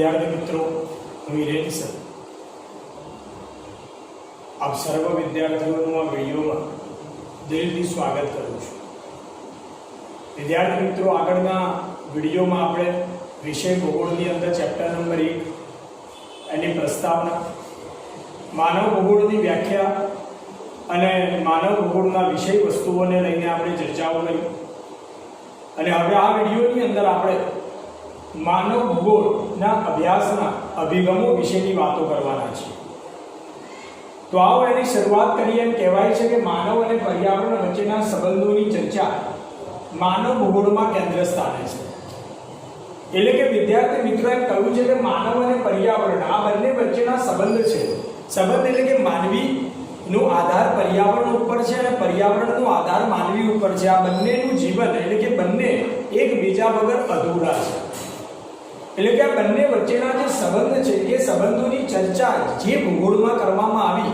विद्यार्थी मित्रों, હું હિરેન સર આપ સર્વ વિદ્યાર્થીઓનું આ વિડીયોમાં દિલથી સ્વાગત કરું છું। વિદ્યાર્થી મિત્રો, આગળના વિડીયોમાં આપણે વિષય ભૂગોળની અંદર ચેપ્ટર નંબર 1 એની પ્રસ્તાવના, માનવ ભૂગોળની વ્યાખ્યા અને માનવ ભૂગોળના વિષય વસ્તુઓને લઈને આપણે ચર્ચાઓ કરી અને હવે આ વિડીયોની અંદર આપણે માનવ ભૂગોળના અભ્યાસના અભિગમો વિશેની વાતો કરવાના છે। તો આવો એની શરૂઆત કરીએ। એમ કહેવાય છે કે માનવ અને પર્યાવરણ વચ્ચેના સંબંધોની ચર્ચા માનવ ભૂગોળમાં કેન્દ્ર સ્થાને છે। એટલે કે વિદ્યાર્થી મિત્રો એમ કહ્યું છે કે માનવ અને પર્યાવરણ આ બંને વચ્ચેના સંબંધ છે। સંબંધ એટલે કે માનવીનો આધાર પર્યાવરણ ઉપર છે અને પર્યાવરણનો આધાર માનવી ઉપર છે। આ બંનેનું જીવન એટલે કે બંને એકબીજા વગર અધૂરા છે। એટલે કે આ બંને વચ્ચેના જે સંબંધ છે એ સંબંધોની ચર્ચા જે ભૂગોળમાં કરવામાં આવી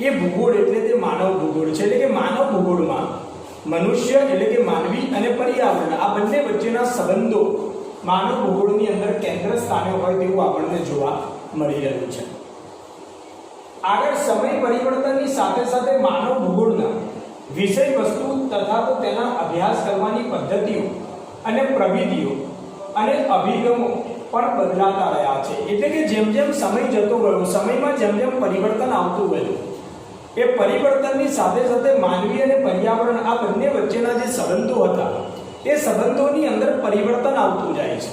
એ ભૂગોળ એટલે તે માનવ ભૂગોળ છે। એટલે કે માનવ ભૂગોળમાં મનુષ્ય એટલે કે માનવી અને પર્યાવરણ આ બંને વચ્ચેના સંબંધો માનવ ભૂગોળની અંદર કેન્દ્ર સ્થાને હોય તેવું આપણને જોવા મળી રહ્યું છે। આગળ સમય પરિવર્તનની સાથે સાથે માનવ ભૂગોળના વિષય વસ્તુ તથા તો તેના અભ્યાસ કરવાની પદ્ધતિઓ અને પ્રવિધિઓ અને અભિગમો પણ બદલાતા રહ્યા છે। એટલે કે જેમ જેમ સમય જતો ગયો, સમયમાં જેમ જેમ પરિવર્તન આવતું ગયું, એ પરિવર્તનની સાથે સાથે માનવી અને પર્યાવરણ આ બંને વચ્ચેના જે સંબંધો હતા એ સંબંધોની અંદર પરિવર્તન આવતું જાય છે।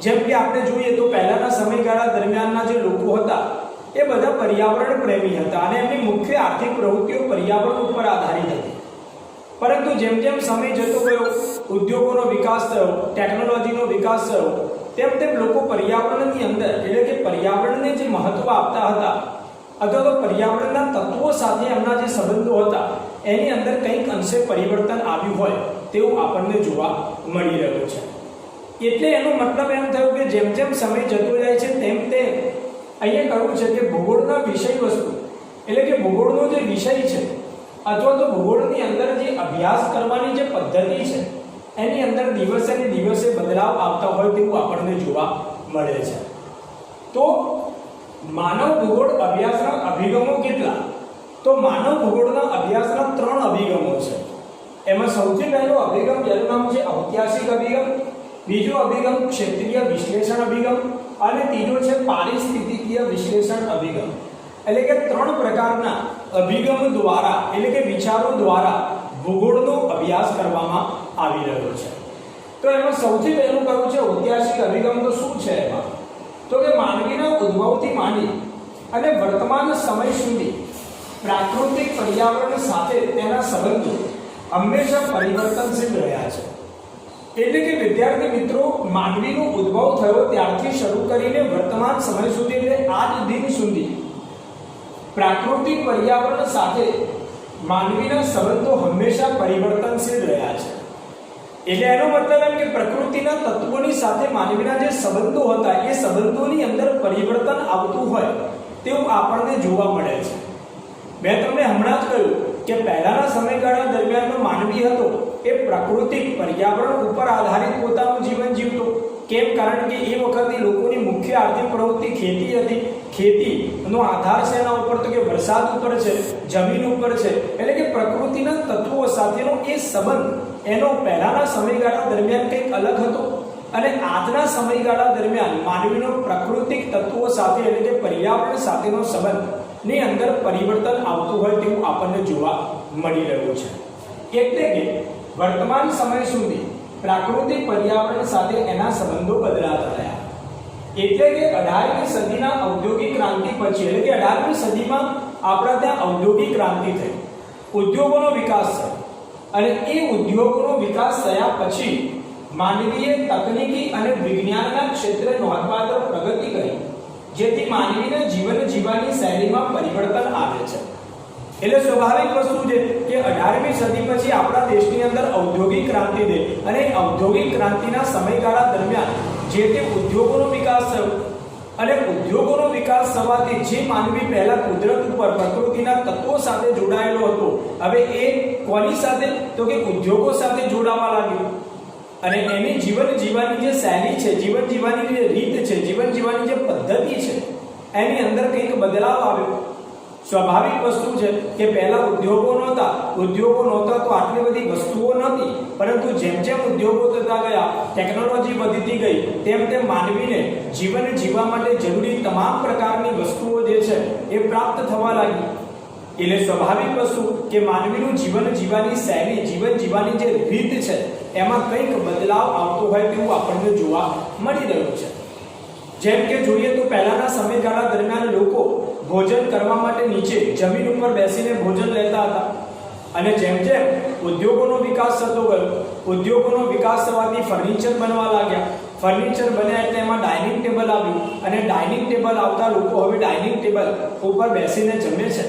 જેમ કે આપણે જોઈએ તો પહેલાના સમયગાળા દરમિયાનના જે લોકો હતા એ બધા પર્યાવરણ પ્રેમી હતા અને એમની મુખ્ય આર્થિક પ્રવૃત્તિઓ પર્યાવરણ ઉપર આધારિત હતી। પરંતુ જેમ જેમ સમય જતો ગયો, ઉદ્યોગોનો વિકાસ થયો, ટેકનોલોજીનો વિકાસ થયો, તેમ તેમ લોકો પર્યાવરણની અંદર એટલે કે પર્યાવરણને જે મહત્વ આપતા હતા અથવા તો પર્યાવરણના તત્વો સાથે એમના જે સંબંધો હતા એની અંદર કંઈક અંશે પરિવર્તન આવ્યું હોય તેવું આપણને જોવા મળી રહ્યું છે। એટલે એનો મતલબ એમ થયો કે જેમ જેમ સમય જતો જાય છે તેમ તેમ અહીંયા કહ્યું છે કે ભૂગોળના વિષય વસ્તુ એટલે કે ભૂગોળનો જે વિષય છે અથવા તો ભૂગોળની અંદર જે અભ્યાસ કરવાની જે પદ્ધતિ છે એની અંદર દિવસે ને દિવસે બદલાવ આવતા હોય તેવું આપણને જોવા મળે છે। તો માનવ ભૂગોળ અભ્યાસના અભિગમો કેટલા? તો માનવ ભૂગોળના અભ્યાસના 3 અભિગમો છે। એમાં સૌથી પહેલો અભિગમ જેનું નામ છે ઐતિહાસિક અભિગમ, બીજો અભિગમ ક્ષેત્રીય વિશ્લેષણ અભિગમ અને ત્રીજો છે પારિસ્થિતિકીય વિશ્લેષણ અભિગમ। એટલે કે 3 પ્રકારના અભિગમ દ્વારા એટલે કે વિચારો દ્વારા ભૂગોળનો અભ્યાસ કરવામાં આવી રહ્યો છે। તો એમાં સૌથી પહેલું કહ્યું છે ઐતિહાસિક અભિગમ। તો શું છે એમાં? તો કે માનવીના ઉદ્ભવથી માંડી અને વર્તમાન સમય સુધી પ્રાકૃતિક પર્યાવરણ સાથે તેના સંબંધો હંમેશા પરિવર્તનશીલ રહ્યા છે। એટલે કે વિદ્યાર્થી મિત્રો, માનવીનો ઉદ્ભવ થયો ત્યારથી શરૂ કરીને વર્તમાન સમય સુધી એટલે આજ દિન સુધી પ્રાકૃતિક પર્યાવરણ સાથે માનવીના સંબંધો હંમેશા પરિવર્તનશીલ રહ્યા છે। એટલે એનો મતલબ એમ કે પ્રકૃતિના તત્વોની સાથે માનવીના જે સંબંધો હતા એ સંબંધોની અંદર પરિવર્તન આવતું હોય તેવું આપણને જોવા મળે છે। મેં તમને હમણાં જ કહ્યું કે પહેલાના સમયગાળા દરમિયાનનો માનવી હતો એ પ્રાકૃતિક પર્યાવરણ ઉપર આધારિત પોતાનું જીવન જીવતો। કેમ? કારણ કે એ વખતે લોકોની મુખ્ય આર્થિક પ્રવૃત્તિ ખેતી હતી। ખેતીનો આધાર છે એના ઉપર તો કે વરસાદ ઉપર છે, જમીન ઉપર છે। એટલે કે પ્રકૃતિના તત્વો સાથેનો એ સંબંધ એનો પહેલાના સમયગાળા દરમિયાન કંઈક અલગ હતો અને આજના સમયગાળા દરમિયાન માનવીનો પ્રાકૃતિક તત્વો સાથે એટલે કે પર્યાવરણ સાથેનો સંબંધ ની અંદર પરિવર્તન આવતું હોય તેવું આપણને જોવા મળી રહ્યું છે। એટલે કે વર્તમાન સમય સુધી પ્રાકૃતિક પર્યાવરણ સાથે એના સંબંધો બદલાતા રહ્યા। એટલે કે 18મી સદીના ઔદ્યોગિક ક્રાંતિ પછી એટલે કે 18મી સદીમાં આપણા ત્યાં ઔદ્યોગિક ક્રાંતિ થઈ, ઉદ્યોગોનો વિકાસ થયો અને એ ઉદ્યોગોનો વિકાસ થયા પછી માનવીએ તકનીકી અને વિજ્ઞાનના ક્ષેત્રે નોંધપાત્ર પ્રગતિ કરી, જેથી માનવીના જીવન જીવવાની શૈલીમાં પરિવર્તન આવે છે। એટલે સ્વાભાવિક વસ્તુ છે કે 18મી સદી પછી આપણા દેશની અંદર ઔદ્યોગિક ક્રાંતિ થઈ અને ઔદ્યોગિક ક્રાંતિના સમયગાળા દરમિયાન જે તે ઉદ્યોગોનો વિકાસ થયો અને ઉદ્યોગોનો વિકાસ થવાથી જે માનવી પહેલા કુદરત ઉપર પ્રકૃતિના તત્વો સાથે જોડાયેલો હતો હવે એ કોની સાથે? તો કે ઉદ્યોગો સાથે જોડાવા લાગ્યો। અને એની જીવન જીવવાની જે શૈલી છે, જીવન જીવવાની જે રીત છે, જીવન જીવવાની જે પદ્ધતિ છે, એની અંદર કંઈક બદલાવ આવ્યો. સ્વાભાવિક વસ્તુ છે કે પહેલા ઉદ્યોગો નહોતા તો આટલી બધી વસ્તુઓ નહોતી, પરંતુ જેમ જેમ ઉદ્યોગો થતા ગયા, ટેકનોલોજી વધતી ગઈ, તેમ તેમ માનવીને જીવન જીવવા માટે જરૂરી તમામ પ્રકારની વસ્તુઓ જે છે એ પ્રાપ્ત થવા લાગી. એટલે સ્વાભાવિક વસ્તુ કે માનવીનું જીવન જીવવાની શૈલી, જીવન જીવવાની જે રીત છે, એમાં કંઈક બદલાવ આવતો હોય તેવું આપણને જોવા મળી રહ્યું છે. જેમ કે જોઈએ તો પહેલાના સમયગાળા દરમિયાન લોકો ભોજન કરવા માટે નીચે જમીન ઉપર બેસીને ભોજન લેતા હતા, અને જેમ જેમ ઉદ્યોગોનો વિકાસ થતો ગયો, ઉદ્યોગોનો વિકાસ થવાથી ફર્નિચર બનવા લાગ્યા, ફર્નિચર બન્યા એટલે એમાં ડાઇનિંગ ટેબલ આવ્યું, અને ડાઇનિંગ ટેબલ આવતા લોકો હવે ડાઇનિંગ ટેબલ ઉપર બેસીને જમે છે.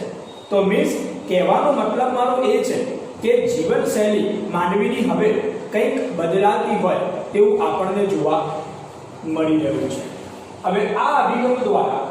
તો મીન્સ કહેવાનો મતલબ મારો એ છે કે જીવનશૈલી માનવીની હવે કંઈક બદલાતી હોય તેવું આપણને જોવા મળી રહ્યું છે. હવે આ અભિગમ દ્વારા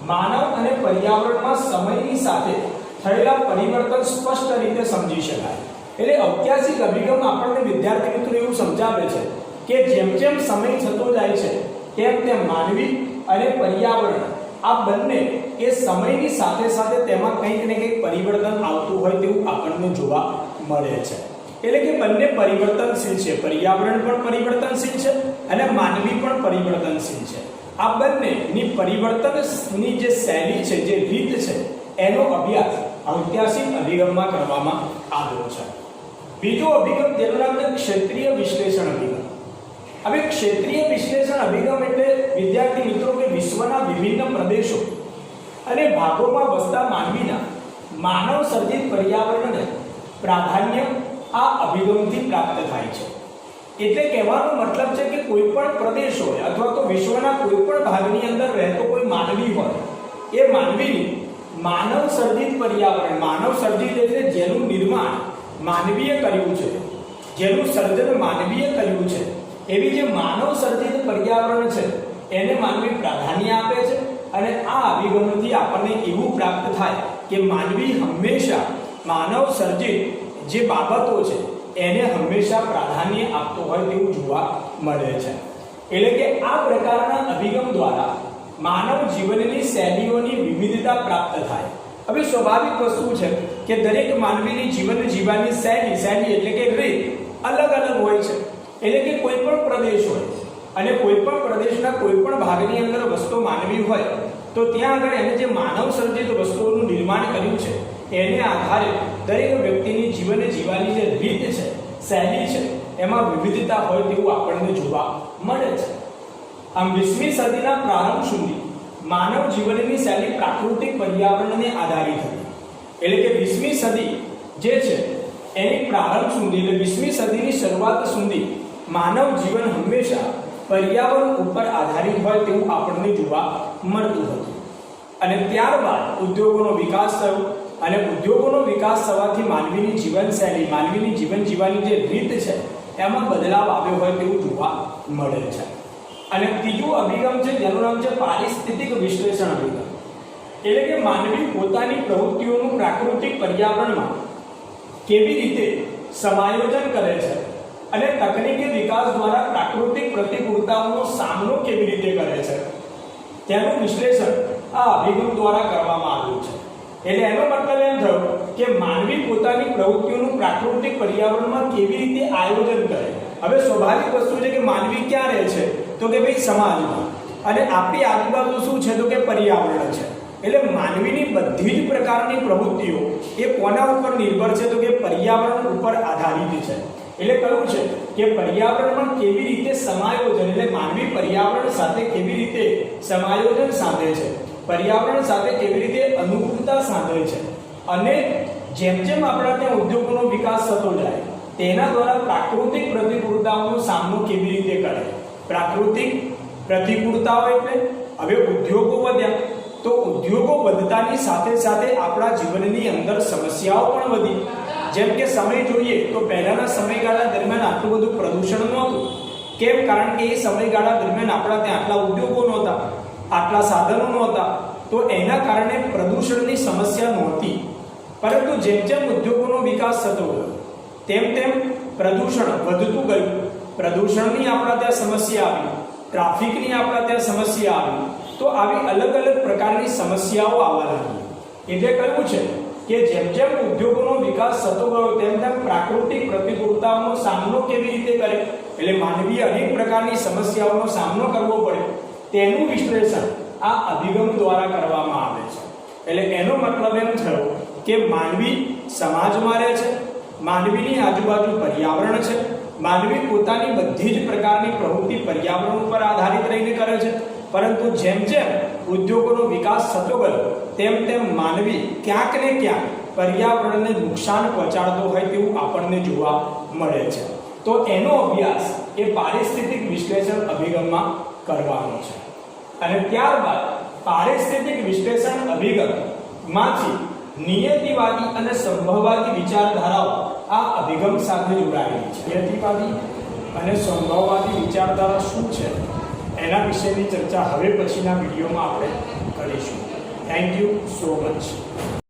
માનવ અને પર્યાવરણમાં સમયની સાથે થયેલા પરિવર્તન સ્પષ્ટ રીતે સમજી શકાય. એટલે ઐતિહાસિક અભિગમ આપણને વિદ્યાર્થી મિત્રો એવું સમજાવે છે કે જેમ જેમ સમય થતો જાય છે, તેમ તેમ માનવી અને પર્યાવરણ આ બંને એ સમયની સાથે સાથે તેમાં કંઈક ને કંઈક પરિવર્તન આવતું હોય તેવું આપણને જોવા મળે છે. એટલે કે બંને પરિવર્તનશીલ છે, પર્યાવરણ પણ પરિવર્તનશીલ છે અને માનવી પણ પરિવર્તનશીલ છે. આ બંનેની પરિવર્તનની જે શૈલી છે, જે રીત છે, એનો અભ્યાસ ઐતિહાસિક અભિગમમાં કરવામાં આવ્યો છે. બીજો અભિગમ તેનું નામ છે ક્ષેત્રીય વિશ્લેષણ અભિગમ. હવે ક્ષેત્રીય વિશ્લેષણ અભિગમ એટલે વિદ્યાર્થી મિત્રો કે વિશ્વના વિભિન્ન પ્રદેશો અને ભાગોમાં વસતા માનવીના માનવ સર્જિત પર્યાવરણને પ્રાધાન્ય આ અભિગમથી પ્રાપ્ત થાય છે. એટલે કહેવાનો મતલબ છે કે કોઈ પણ પ્રદેશ હોય અથવા તો વિશ્વના કોઈ પણ ભાગની અંદર રહેતો કોઈ માનવી હોય, એ માનવીની માનવ સર્જિત પર્યાવરણ, માનવ સર્જિત એટલે જેનું નિર્માણ માનવીએ કર્યું છે, જેનું સર્જન માનવીએ કર્યું છે, એવી જે માનવ સર્જિત પર્યાવરણ છે એને માનવી પ્રાધાન્ય આપે છે. અને આ અભિગમથી આપણને એવું પ્રાપ્ત થાય કે માનવી હંમેશા માનવ સર્જિત જે બાબતો છે એને હંમેશા પ્રાધાન્ય આપતો હોય તેવું જોવા મળે છે. એટલે કે આ પ્રકારના અભિગમ દ્વારા માનવ જીવનની શૈલીઓની વિવિધતા પ્રાપ્ત થાય. હવે સ્વાભાવિક વસ્તુ છે કે દરેક માનવીની જીવન જીવવાની શૈલી એટલે કે રીત અલગ અલગ હોય છે. એટલે કે કોઈ પણ પ્રદેશ હોય અને કોઈ પણ પ્રદેશના કોઈ પણ ભાગની અંદર વસ્તુ માનવી હોય તો ત્યાં આગળ એને જે માનવ સર્જિત વસ્તુઓનું નિર્માણ કર્યું છે એને આધારે દરેક વ્યક્તિની જીવન જીવવાની જે રીત છે, શૈલી છે, એમાં વિવિધતા હોય તેવું આપણને જોવા મળે છે. આમ 20મી સદીના પ્રારંભ સુધી માનવ જીવનની શૈલી પ્રાકૃતિક પર્યાવરણને આધારિત હતી. એટલે કે 20મી સદી જે છે એની પ્રારંભ સુધી એટલે 20મી સદીની શરૂઆત સુધી માનવ જીવન હંમેશા પર્યાવરણ ઉપર આધારિત હોય તેવું આપણને જોવા મળતું હતું. અને ત્યારબાદ ઉદ્યોગોનો વિકાસ થયો અને ઉદ્યોગોનો વિકાસ થવાથી માનવીની જીવનશૈલી, માનવીની જીવન જીવવાની જે રીત છે એમાં બદલાવ આવ્યો હોય તેવું જોવા મળે છે. અને ત્રીજું અભિગમ છે જેનું નામ છે પારિસ્થિતિક વિશ્લેષણ અભિગમ. એટલે કે માનવી પોતાની પ્રવૃત્તિઓનું પ્રાકૃતિક પર્યાવરણમાં કેવી રીતે સમાયોજન કરે છે અને તકનીકી વિકાસ દ્વારા પ્રાકૃતિક પ્રતિકૂળતાઓનો સામનો કેવી રીતે કરે છે તેનું વિશ્લેષણ આ અભિગમ દ્વારા કરવામાં આવ્યું છે. એટલે એનો મતલબ એમ થયો કે માનવી પોતાની પ્રવૃત્તિઓનું પ્રાકૃતિક પર્યાવરણમાં કેવી રીતે આયોજન કરે. હવે સ્વાભાવિક વસ્તુ છે કે માનવી ક્યાં રહે છે તો કે ભાઈ સમાજમાં, અને આપણી આજુબાજુ શું છે તો કે પર્યાવરણ છે. એટલે માનવીની બધી જ પ્રકારની પ્રવૃત્તિઓ એ કોના ઉપર નિર્ભર છે તો કે પર્યાવરણ ઉપર આધારિત છે. એટલે કહ્યું છે કે પર્યાવરણમાં કેવી રીતે સમાયોજન, એટલે માનવી પર્યાવરણ સાથે કેવી રીતે સમાયોજન સાધે છે, પર્યાવરણ સાથે કેવી રીતે અનુકૂળતા સાધે છે, અને જેમ જેમ આપણા ત્યાં ઉદ્યોગોનો વિકાસ થતો જાય તેના દ્વારા પ્રાકૃતિક પ્રતિકૂળતાઓનો સામનો કેવી રીતે કરે. પ્રાકૃતિક પ્રતિકૂળતાઓ એટલે હવે ઉદ્યોગો વધ્યા તો ઉદ્યોગો વધતાની સાથે સાથે આપણા જીવનની અંદર સમસ્યાઓ પણ વધી. જેમ કે સમય જોઈએ તો પહેલાના સમયગાળા દરમિયાન આટલું બધું પ્રદૂષણ નહોતું. કેમ? કારણ કે એ સમયગાળા દરમિયાન આપણા ત્યાં આટલા ઉદ્યોગો નહોતા, આટલા સાધનો નહોતા, તો એના કારણે પ્રદૂષણની સમસ્યા નહોતી. પરંતુ જેમ જેમ ઉદ્યોગોનો વિકાસ થતો ગયો તેમ તેમ પ્રદૂષણ વધતું ગયું પ્રદૂષણની આપણા ત્યાં સમસ્યા આવી, ટ્રાફિકની આપણા ત્યાં સમસ્યા આવી, તો આવી અલગ અલગ પ્રકારની સમસ્યાઓ આવવા લાગી. એટલે કહ્યું છે કે જેમ જેમ ઉદ્યોગોનો વિકાસ થતો ગયો તેમ તેમ પ્રાકૃતિક પ્રતિકૂળતાઓનો સામનો કેવી રીતે કરે, એટલે માનવીય અનેક પ્રકારની સમસ્યાઓનો સામનો કરવો પડે તેનું વિશ્લેષણ આ અભિગમ દ્વારા કરવામાં આવે છે. એટલે એનો મતલબ એમ થયો કે માનવી સમાજમાં રહે છે, માનવીની આજુબાજુ પર્યાવરણ છે, માનવી પોતાની બધી જ પ્રકારની પ્રવૃત્તિ પર્યાવરણ ઉપર આધારિત રહીને કરે છે, પરંતુ જેમ જેમ ઉદ્યોગોનો વિકાસ થતો ગયો તેમ તેમ માનવી ક્યાંક ને ક્યાંક પર્યાવરણને નુકસાન પહોંચાડતો હોય તેવું આપણને જોવા મળે છે. તો એનો અભ્યાસ એ પારિસ્થિતિક વિશ્લેષણ અભિગમમાં કરવાનો છે. અને ત્યારબાદ પારિસ્થિતિક વિશ્લેષણ અભિગમમાંથી નિયતિવાદી અને સંભવવાદી વિચારધારાઓ આ અભિગમ સાથે જોડાયેલી છે. નિયતિવાદી અને સંભવવાદી વિચારધારા શું છે એના વિશેની ચર્ચા હવે પછીના વિડીયોમાં આપણે કરીશું. Thank you so much.